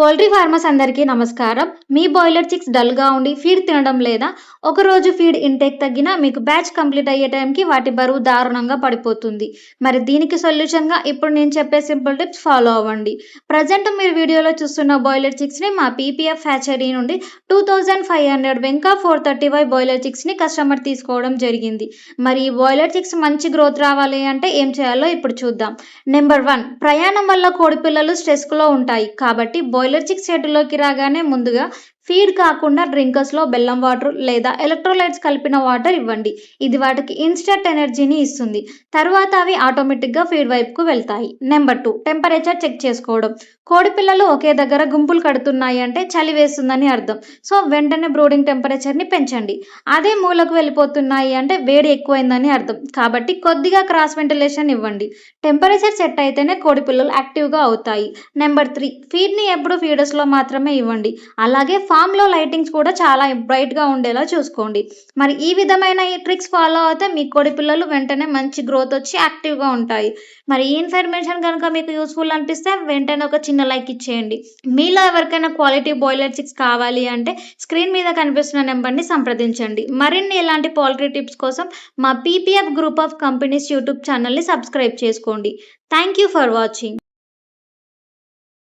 Poultry farmers అందరికీ నమస్కారం. మీ boiler chicks డల్‌గా ఉండి ఫీడ్ తినడం లేదా? ఒకరోజు ఫీడ్ ఇంటేక్ తగ్గినా మీకు బ్యాచ్ కంప్లీట్ అయ్యే టైంకి వాటి బరువు దారుణంగా పడిపోతుంది. మరి దీనికి సొల్యూషన్‌గా ఇప్పుడు నేను చెప్పే సింపుల్ టిప్స్ ఫాలో అవ్వండి. ప్రజెంట్ మీరు వీడియోలో చూస్తున్న బాయిలర్ చిక్స్‌ని మా పీపీఎఫ్ హ్యాచరీ నుండి 2500 వెంకా 435 బాయిలర్ చిక్స్‌ని కస్టమర్ తీసుకోవడం జరిగింది. మరి ఈ బాయిలర్ చిక్స్ మంచి గ్రోత్ రావాలి అంటే ఏం చేయాలో ఇప్పుడు చూద్దాం. నెంబర్ 1, ప్రయాణం వల్ల కోడిపిల్లలు స్ట్రెస్‌లో ఉంటాయి. కాబట్టి బాయిలర్ చిక్స్ షెడ్‌లోకి రాగానే ముందుగా ఫీడ్ కాకుండా డ్రింకర్స్‌లో బెల్లం వాటర్ లేదా ఎలక్ట్రోలైట్స్ కలిపిన వాటర్ ఇవ్వండి. ఇది వాటికి ఇన్‌స్టంట్ ఎనర్జీని ఇస్తుంది. తరువాత అవి ఆటోమేటిక్‌గా ఫీడ్ వైపుకు వెళ్తాయి. నెంబర్ 2, టెంపరేచర్ చెక్ చేసుకోవడం. కోడిపిల్లలు ఒకే దగ్గర గుంపులు కడుతున్నాయి అంటే చలి వేస్తుందని అర్థం. సో వెంటనే బ్రూడింగ్ టెంపరేచర్‌ని పెంచండి. అదే మూలకు వెళ్ళిపోతున్నాయి అంటే వేడి ఎక్కువైందని అర్థం. కాబట్టి కొద్దిగా క్రాస్ వెంటిలేషన్ ఇవ్వండి. టెంపరేచర్ సెట్ అయితేనే కోడిపిల్లలు యాక్టివ్‌గా అవుతాయి. నెంబర్ 3, ఫీడ్‌ని ఎప్పుడు ఫీడర్స్‌లో మాత్రమే ఇవ్వండి. అలాగే ఫామ్‌లో లైటింగ్స్ కూడా చాలా బ్రైట్‌గా ఉండేలా చూసుకోండి. మరి ఈ విధమైన ఈ ట్రిక్స్ ఫాలో అవుతే మీ కోడిపిల్లలు వెంటనే మంచి గ్రోత్ వచ్చి యాక్టివ్‌గా ఉంటాయి. మరి ఈ ఇన్ఫర్మేషన్ గనుక మీకు యూజ్‌ఫుల్ అనిపిస్తే వెంటనే ఒక చిన్న లైక్ ఇచ్చేయండి. మీలో ఎవరికైనా క్వాలిటీ బాయిలర్ చిక్స్ కావాలి అంటే స్క్రీన్ మీద కనిపిస్తున్న నంబర్‌ని సంప్రదించండి. మరిన్ని ఇలాంటి పౌల్ట్రీ టిప్స్ కోసం మా PPF group of companies YouTube ఛానల్‌ని సబ్స్క్రైబ్ చేసుకోండి. Thank you for watching.